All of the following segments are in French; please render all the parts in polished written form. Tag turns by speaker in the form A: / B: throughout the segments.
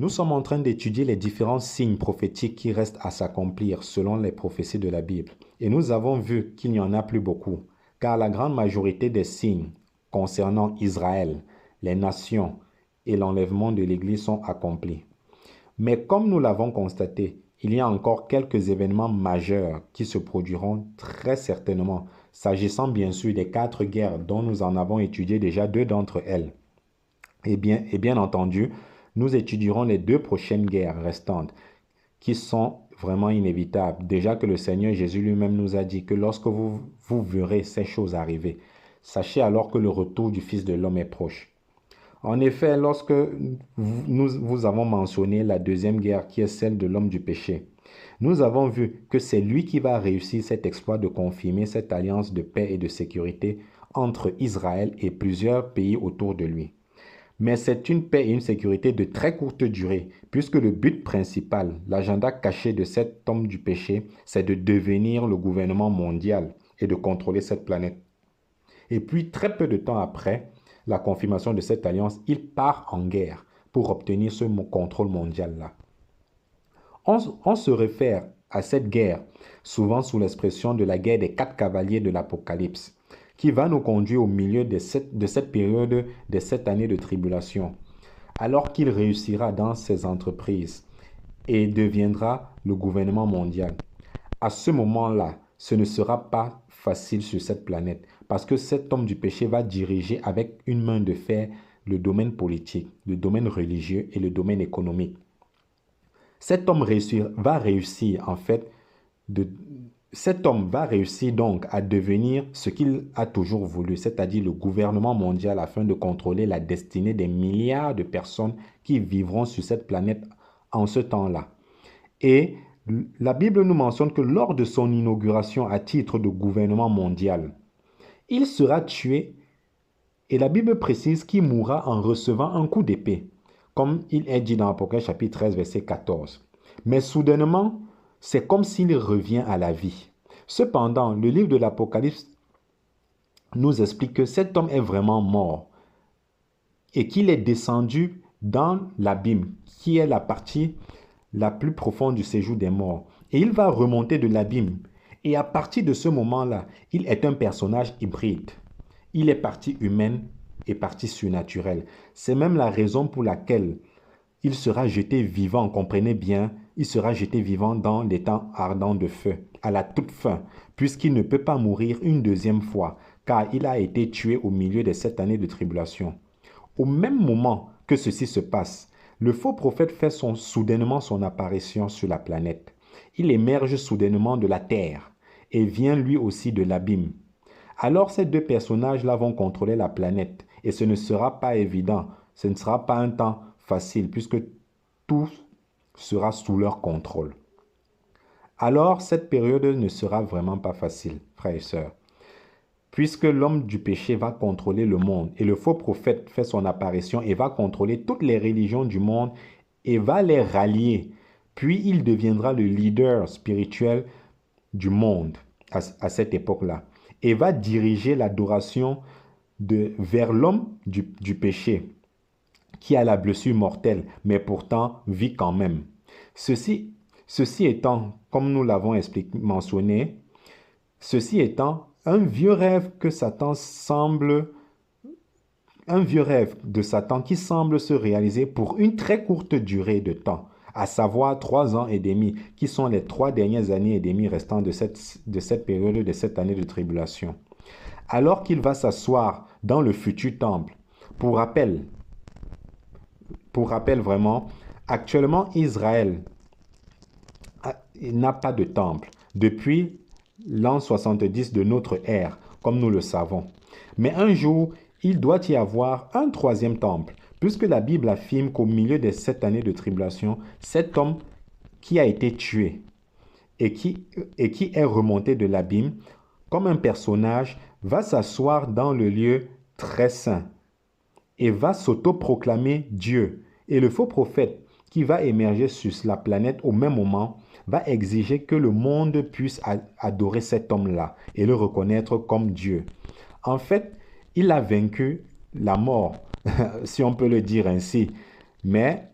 A: Nous sommes en train d'étudier les différents signes prophétiques qui restent à s'accomplir selon les prophéties de la Bible. Et nous avons vu qu'il n'y en a plus beaucoup, car la grande majorité des signes concernant Israël, les nations et l'enlèvement de l'Église sont accomplis. Mais comme nous l'avons constaté, il y a encore quelques événements majeurs qui se produiront très certainement, s'agissant bien sûr des 4 guerres dont nous en avons étudié déjà 2 d'entre elles. Et bien entendu, nous étudierons les 2 prochaines guerres restantes qui sont vraiment inévitables. Déjà que le Seigneur Jésus lui-même nous a dit que lorsque vous verrez ces choses arriver, sachez alors que le retour du Fils de l'homme est proche. En effet, lorsque vous avons mentionné la 2e guerre qui est celle de l'homme du péché, nous avons vu que c'est lui qui va réussir cet exploit de confirmer cette alliance de paix et de sécurité entre Israël et plusieurs pays autour de lui. Mais c'est une paix et une sécurité de très courte durée, puisque le but principal, l'agenda caché de cet homme du péché, c'est de devenir le gouvernement mondial et de contrôler cette planète. Et puis, très peu de temps après la confirmation de cette alliance, il part en guerre pour obtenir ce contrôle mondial-là. On se réfère à cette guerre souvent sous l'expression de la guerre des 4 cavaliers de l'Apocalypse, qui va nous conduire au milieu de cette période des 7 années de tribulation, alors qu'il réussira dans ses entreprises et deviendra le gouvernement mondial. À ce moment-là, ce ne sera pas facile sur cette planète, parce que cet homme du péché va diriger avec une main de fer le domaine politique, le domaine religieux et le domaine économique. Cet homme va réussir donc à devenir ce qu'il a toujours voulu, c'est-à-dire le gouvernement mondial afin de contrôler la destinée des milliards de personnes qui vivront sur cette planète en ce temps-là. Et la Bible nous mentionne que lors de son inauguration à titre de gouvernement mondial, il sera tué et la Bible précise qu'il mourra en recevant un coup d'épée, comme il est dit dans Apocalypse chapitre 13, verset 14. Mais soudainement, c'est comme s'il revient à la vie. Cependant, le livre de l'Apocalypse nous explique que cet homme est vraiment mort et qu'il est descendu dans l'abîme, qui est la partie la plus profonde du séjour des morts. Et il va remonter de l'abîme. Et à partir de ce moment-là, il est un personnage hybride. Il est partie humaine et partie surnaturelle. C'est même la raison pour laquelle il sera jeté vivant, comprenez bien, il sera jeté vivant dans l'étang ardent de feu, à la toute fin, puisqu'il ne peut pas mourir une 2e fois, car il a été tué au milieu des 7 années de tribulation. Au même moment que ceci se passe, le faux prophète fait soudainement son apparition sur la planète. Il émerge soudainement de la terre et vient lui aussi de l'abîme. Alors ces 2 personnages-là vont contrôler la planète et ce ne sera pas évident, ce ne sera pas un temps facile puisque tout sera sous leur contrôle. Alors cette période ne sera vraiment pas facile, frères et sœurs, puisque l'homme du péché va contrôler le monde et le faux prophète fait son apparition et va contrôler toutes les religions du monde et va les rallier. Puis il deviendra le leader spirituel du monde à cette époque-là et va diriger l'adoration vers l'homme du péché qui a la blessure mortelle, mais pourtant vit quand même. Ceci étant, comme nous l'avons mentionné, ceci étant un vieux rêve de Satan qui semble se réaliser pour une très courte durée de temps, à savoir 3 ans et demi, qui sont les 3 dernières années et demie restantes de cette période de 7 années de tribulation. Alors qu'il va s'asseoir dans le futur temple. Pour rappel vraiment, actuellement Israël n'a pas de temple depuis l'an 70 de notre ère, comme nous le savons. Mais un jour, il doit y avoir un 3e temple, puisque la Bible affirme qu'au milieu des 7 années de tribulation, cet homme qui a été tué et qui est remonté de l'abîme, comme un personnage, va s'asseoir dans le lieu très saint et va s'auto-proclamer Dieu. Et le faux prophète qui va émerger sur la planète au même moment va exiger que le monde puisse adorer cet homme-là et le reconnaître comme Dieu. En fait, il a vaincu la mort, si on peut le dire ainsi. Mais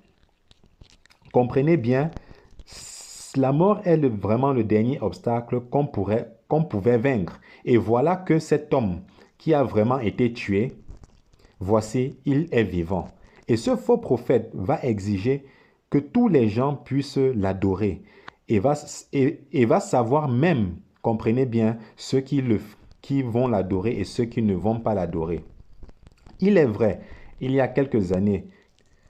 A: Comprenez bien, la mort est vraiment le dernier obstacle qu'on pouvait vaincre. Et voilà que cet homme qui a vraiment été tué, voici, il est vivant. Et ce faux prophète va exiger que tous les gens puissent l'adorer et va savoir même, comprenez bien, ceux qui vont l'adorer et ceux qui ne vont pas l'adorer. Il est vrai, il y a quelques années,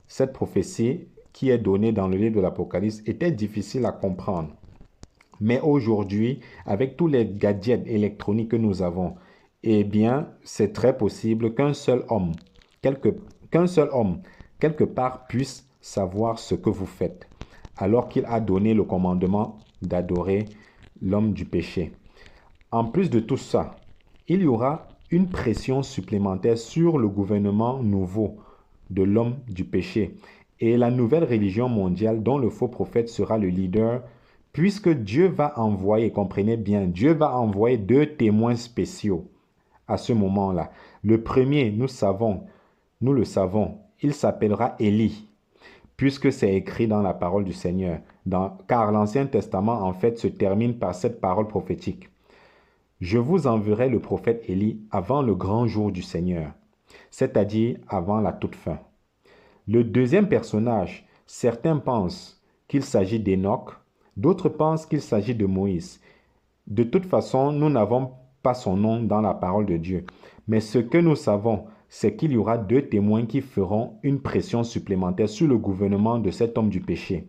A: cette prophétie qui est donnée dans le livre de l'Apocalypse était difficile à comprendre. Mais aujourd'hui, avec tous les gadgets électroniques que nous avons, eh bien, c'est très possible qu'un seul homme, quelque, qu'un seul homme, quelque part, puisse savoir ce que vous faites, alors qu'il a donné le commandement d'adorer l'homme du péché. En plus de tout ça, il y aura une pression supplémentaire sur le gouvernement nouveau de l'homme du péché et la nouvelle religion mondiale dont le faux prophète sera le leader, puisque Dieu va envoyer, comprenez bien, Dieu va envoyer 2 témoins spéciaux à ce moment-là. Le premier, nous le savons, il s'appellera Élie, puisque c'est écrit dans la parole du Seigneur, car l'Ancien Testament en fait se termine par cette parole prophétique. Je vous enverrai le prophète Élie avant le grand jour du Seigneur, c'est-à-dire avant la toute fin. Le deuxième personnage, certains pensent qu'il s'agit d'Enoch, d'autres pensent qu'il s'agit de Moïse. De toute façon, nous n'avons pas son nom dans la parole de Dieu. Mais ce que nous savons, c'est qu'il y aura 2 témoins qui feront une pression supplémentaire sur le gouvernement de cet homme du péché.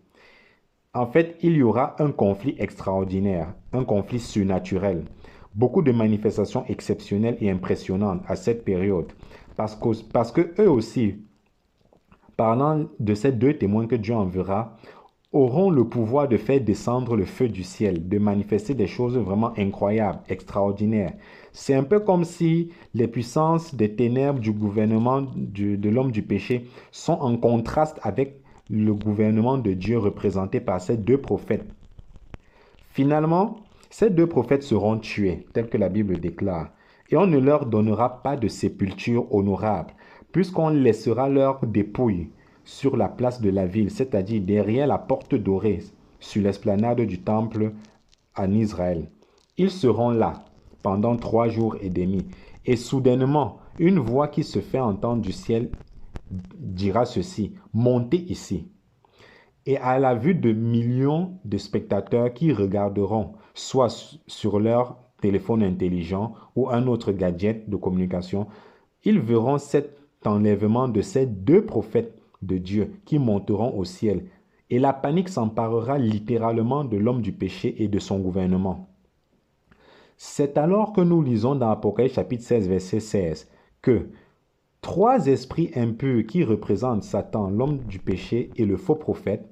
A: En fait, il y aura un conflit extraordinaire, un conflit surnaturel. Beaucoup de manifestations exceptionnelles et impressionnantes à cette période. Parce que eux aussi, parlant de ces 2 témoins que Dieu enverra, auront le pouvoir de faire descendre le feu du ciel, de manifester des choses vraiment incroyables, extraordinaires. C'est un peu comme si les puissances des ténèbres du gouvernement de l'homme du péché sont en contraste avec le gouvernement de Dieu représenté par ces 2 prophètes. Finalement, ces 2 prophètes seront tués, tel que la Bible déclare, et on ne leur donnera pas de sépulture honorable, puisqu'on laissera leurs dépouilles sur la place de la ville, c'est-à-dire derrière la porte dorée, sur l'esplanade du temple en Israël. Ils seront là pendant 3 jours et demi, et soudainement, une voix qui se fait entendre du ciel dira ceci: montez ici. Et à la vue de millions de spectateurs qui regarderont soit sur leur téléphone intelligent ou un autre gadget de communication, ils verront cet enlèvement de ces 2 prophètes de Dieu qui monteront au ciel. Et la panique s'emparera littéralement de l'homme du péché et de son gouvernement. C'est alors que nous lisons dans Apocalypse chapitre 16, verset 16, que 3 esprits impurs qui représentent Satan, l'homme du péché et le faux prophète,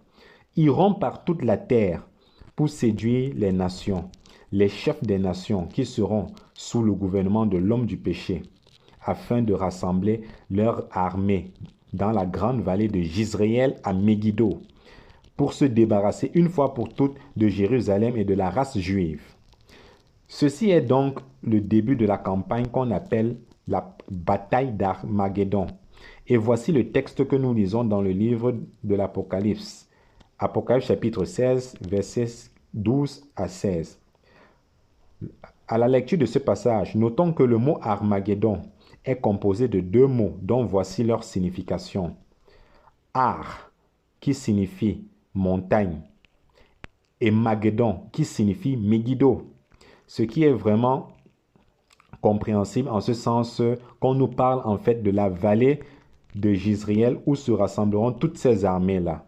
A: iront par toute la terre pour séduire les nations, les chefs des nations qui seront sous le gouvernement de l'homme du péché, afin de rassembler leur armée dans la grande vallée de Jizréel à Megiddo, pour se débarrasser une fois pour toutes de Jérusalem et de la race juive. Ceci est donc le début de la campagne qu'on appelle la bataille d'Armageddon. Et voici le texte que nous lisons dans le livre de l'Apocalypse. Apocalypse chapitre 16, versets 12 à 16. À la lecture de ce passage, notons que le mot Armageddon est composé de 2 mots dont voici leur signification. Ar, qui signifie montagne, et Maguédon, qui signifie Megiddo, ce qui est vraiment compréhensible en ce sens qu'on nous parle en fait de la vallée de Jizréel où se rassembleront toutes ces armées-là.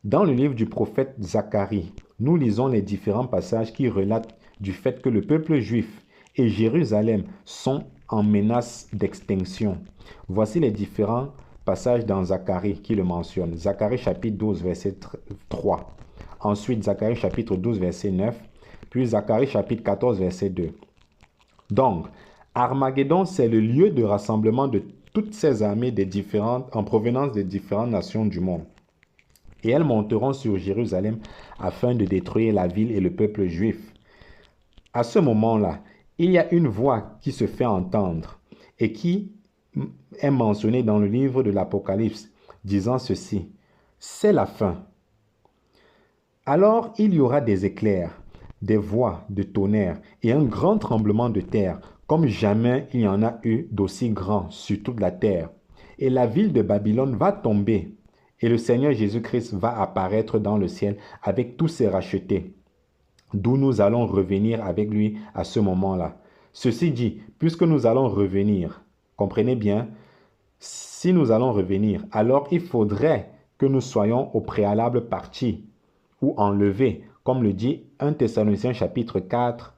A: Dans le livre du prophète Zacharie, nous lisons les différents passages qui relatent du fait que le peuple juif et Jérusalem sont en menace d'extinction. Voici les différents passages dans Zacharie qui le mentionnent. Zacharie chapitre 12, verset 3. Ensuite, Zacharie chapitre 12, verset 9. Puis Zacharie chapitre 14, verset 2. Donc, Armageddon, c'est le lieu de rassemblement de toutes ces armées en provenance des différentes nations du monde. Et elles monteront sur Jérusalem afin de détruire la ville et le peuple juif. À ce moment-là, il y a une voix qui se fait entendre et qui est mentionnée dans le livre de l'Apocalypse, disant ceci: c'est la fin. Alors il y aura des éclairs, des voix de tonnerre et un grand tremblement de terre, comme jamais il y en a eu d'aussi grand sur toute la terre. Et la ville de Babylone va tomber, et le Seigneur Jésus-Christ va apparaître dans le ciel avec tous ses rachetés, d'où nous allons revenir avec lui à ce moment-là. Ceci dit, puisque nous allons revenir, comprenez bien, si nous allons revenir, alors il faudrait que nous soyons au préalable partis ou enlevés, comme le dit 1 Thessaloniciens chapitre 4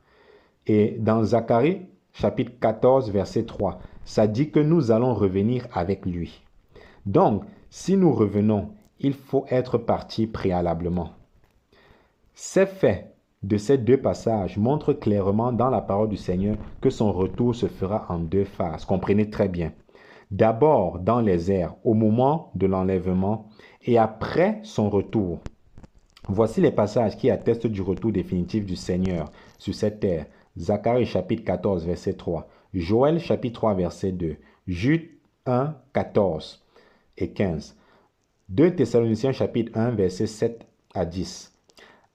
A: et dans Zacharie chapitre 14 verset 3. Ça dit que nous allons revenir avec lui. Donc, si nous revenons, il faut être partis préalablement. Ces faits de ces deux passages montrent clairement dans la parole du Seigneur que son retour se fera en deux phases. Comprenez très bien. D'abord dans les airs au moment de l'enlèvement et après son retour. Voici les passages qui attestent du retour définitif du Seigneur sur cette terre. Zacharie chapitre 14 verset 3, Joël chapitre 3 verset 2, Jude 1, 14 et 15, 2 Thessaloniciens chapitre 1 verset 7 à 10.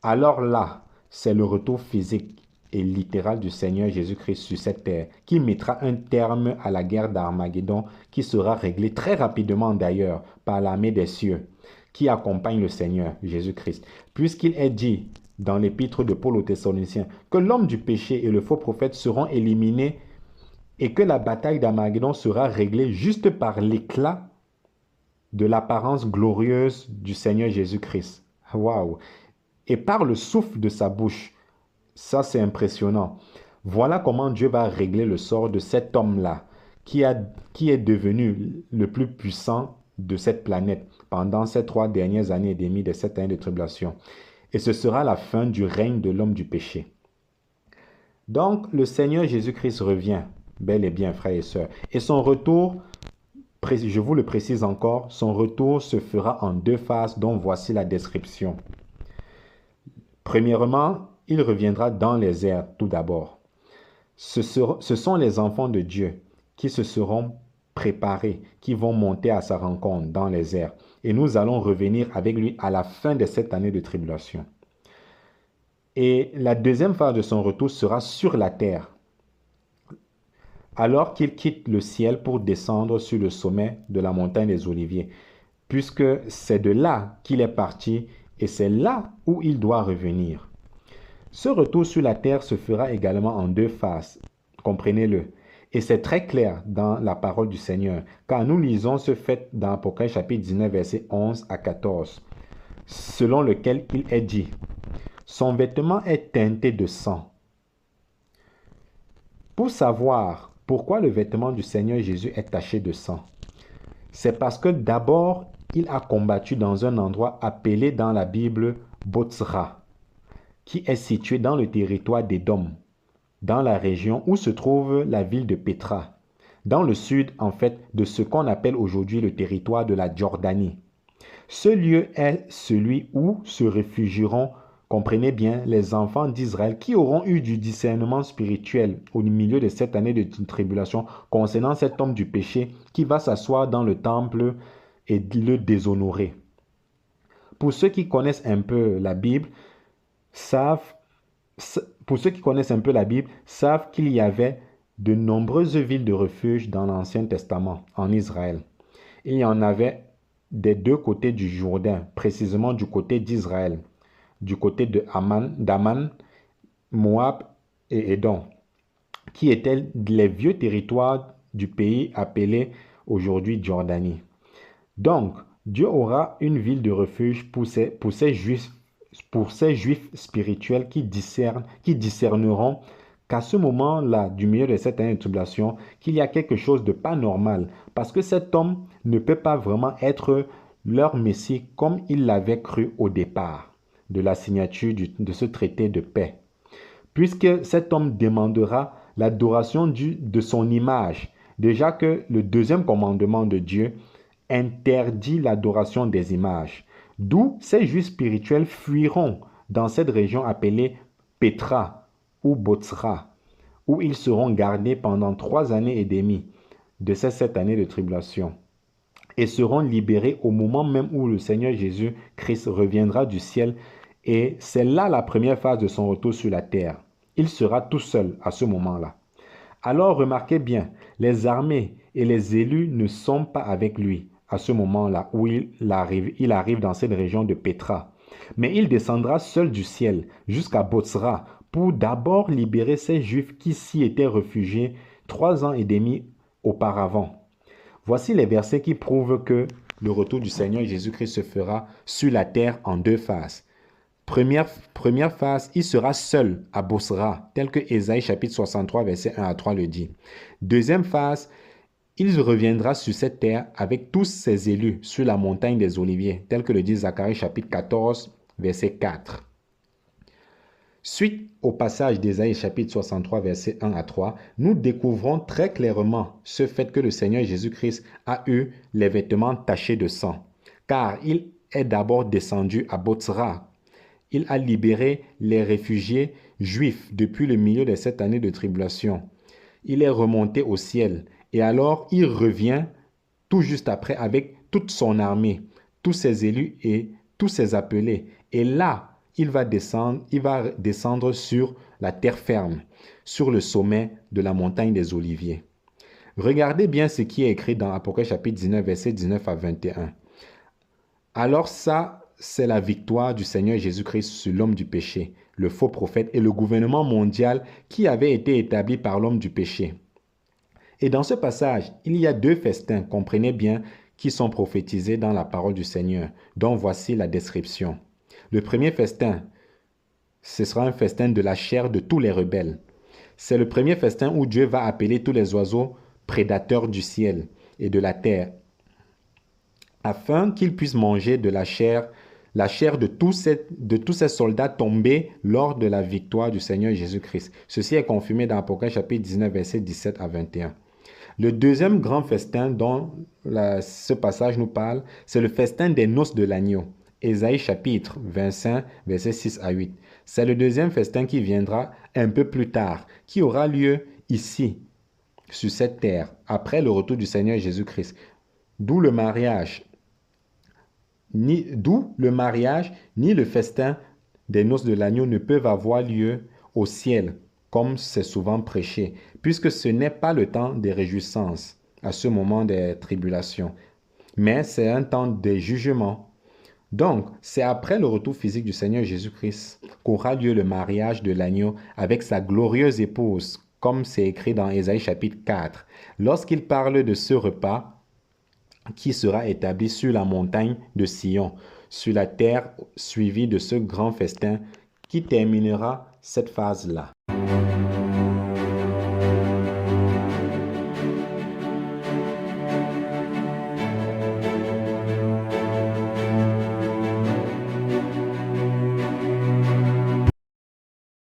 A: Alors là, c'est le retour physique et littéral du Seigneur Jésus-Christ sur cette terre qui mettra un terme à la guerre d'Armageddon qui sera réglée très rapidement d'ailleurs par l'armée des cieux qui accompagne le Seigneur Jésus-Christ, puisqu'il est dit dans l'épître de Paul aux Thessaloniciens que l'homme du péché et le faux prophète seront éliminés et que la bataille d'Armageddon sera réglée juste par l'éclat de l'apparence glorieuse du Seigneur Jésus-Christ. Waouh! Et par le souffle de sa bouche. Ça, c'est impressionnant. Voilà comment Dieu va régler le sort de cet homme-là, qui est devenu le plus puissant de cette planète pendant ces 3 dernières années et demie de cette année de tribulation. Et ce sera la fin du règne de l'homme du péché. Donc, le Seigneur Jésus-Christ revient, bel et bien, frères et sœurs. Et son retour, je vous le précise encore, son retour se fera en deux phases, dont voici la description. Premièrement, il reviendra dans les airs tout d'abord. Ce sont les enfants de Dieu qui se seront préparés, qui vont monter à sa rencontre dans les airs. Et nous allons revenir avec lui à la fin de cette année de tribulation. Et la deuxième phase de son retour sera sur la terre, alors qu'il quitte le ciel pour descendre sur le sommet de la montagne des Oliviers, puisque c'est de là qu'il est parti et c'est là où il doit revenir. Ce retour sur la terre se fera également en deux phases, comprenez-le. Et c'est très clair dans la parole du Seigneur, car nous lisons ce fait dans Apocalypse chapitre 19, versets 11 à 14, selon lequel il est dit « Son vêtement est teinté de sang. » Pour savoir pourquoi le vêtement du Seigneur Jésus est taché de sang, c'est parce que d'abord, il a combattu dans un endroit appelé dans la Bible Botzra, qui est situé dans le territoire d'Édom, dans la région où se trouve la ville de Pétra, dans le sud en fait de ce qu'on appelle aujourd'hui le territoire de la Jordanie. Ce lieu est celui où se réfugieront, comprenez bien, les enfants d'Israël qui auront eu du discernement spirituel au milieu de cette année de tribulation concernant cet homme du péché qui va s'asseoir dans le temple et le déshonorer. Pour ceux qui connaissent un peu la Bible, savent qu'il y avait de nombreuses villes de refuge dans l'Ancien Testament en Israël. Il y en avait des deux côtés du Jourdain, précisément du côté d'Israël, du côté d'Aman, Moab et Édom, qui étaient les vieux territoires du pays appelé aujourd'hui Jordanie. Donc, Dieu aura une ville de refuge pour ces juifs spirituels qui discerneront qu'à ce moment-là, du milieu de cette année de tribulation, qu'il y a quelque chose de pas normal, parce que cet homme ne peut pas vraiment être leur Messie comme il l'avait cru au départ de la signature de ce traité de paix. Puisque cet homme demandera l'adoration de son image, déjà que le deuxième commandement de Dieu interdit l'adoration des images. D'où ces juifs spirituels fuiront dans cette région appelée Pétra ou Botzra, où ils seront gardés pendant 3 années et demie de ces 7 années de tribulation et seront libérés au moment même où le Seigneur Jésus-Christ reviendra du ciel Et c'est là la première phase de son retour sur la terre. Il sera tout seul à ce moment-là. Alors remarquez bien, les armées et les élus ne sont pas avec lui à ce moment-là où il arrive dans cette région de Pétra. Mais il descendra seul du ciel jusqu'à Botsra pour d'abord libérer ces Juifs qui s'y étaient réfugiés 3 ans et demi auparavant. Voici les versets qui prouvent que le retour du Seigneur Jésus-Christ se fera sur la terre en 2 phases. Première phase, il sera seul à Bosra, tel que Ésaïe chapitre 63, verset 1 à 3 le dit. Deuxième phase, il reviendra sur cette terre avec tous ses élus sur la montagne des Oliviers, tel que le dit Zacharie chapitre 14, verset 4. Suite au passage d'Ésaïe chapitre 63, verset 1 à 3, nous découvrons très clairement ce fait que le Seigneur Jésus-Christ a eu les vêtements tachés de sang, car il est d'abord descendu à Botsra. Il a libéré les réfugiés juifs depuis le milieu de cette année de tribulation. Il est remonté au ciel et alors il revient tout juste après avec toute son armée, tous ses élus et tous ses appelés. Et là, il va descendre sur la terre ferme, sur le sommet de la montagne des Oliviers. Regardez bien ce qui est écrit dans Apocalypse chapitre 19, versets 19 à 21. Alors ça, c'est la victoire du Seigneur Jésus-Christ sur l'homme du péché, le faux prophète et le gouvernement mondial qui avait été établi par l'homme du péché. Et dans ce passage, il y a 2 festins, comprenez bien, qui sont prophétisés dans la parole du Seigneur, dont voici la description. Le premier festin, ce sera un festin de la chair de tous les rebelles. C'est le premier festin où Dieu va appeler tous les oiseaux prédateurs du ciel et de la terre, afin qu'ils puissent manger de la chair de tous ces soldats tombés lors de la victoire du Seigneur Jésus-Christ. Ceci est confirmé dans Apocalypse chapitre 19, versets 17 à 21. Le deuxième grand festin dont ce passage nous parle, c'est le festin des noces de l'agneau. Ésaïe chapitre 25, versets 6 à 8. C'est le deuxième festin qui viendra un peu plus tard, qui aura lieu ici, sur cette terre, après le retour du Seigneur Jésus-Christ. D'où le mariage, ni le festin des noces de l'agneau ne peuvent avoir lieu au ciel, comme c'est souvent prêché, puisque ce n'est pas le temps des réjouissances à ce moment des tribulations, mais c'est un temps de jugement. Donc, c'est après le retour physique du Seigneur Jésus-Christ qu'aura lieu le mariage de l'agneau avec sa glorieuse épouse, comme c'est écrit dans Ésaïe chapitre 4, lorsqu'il parle de ce repas qui sera établi sur la montagne de Sion, sur la terre, suivi de ce grand festin qui terminera cette phase-là.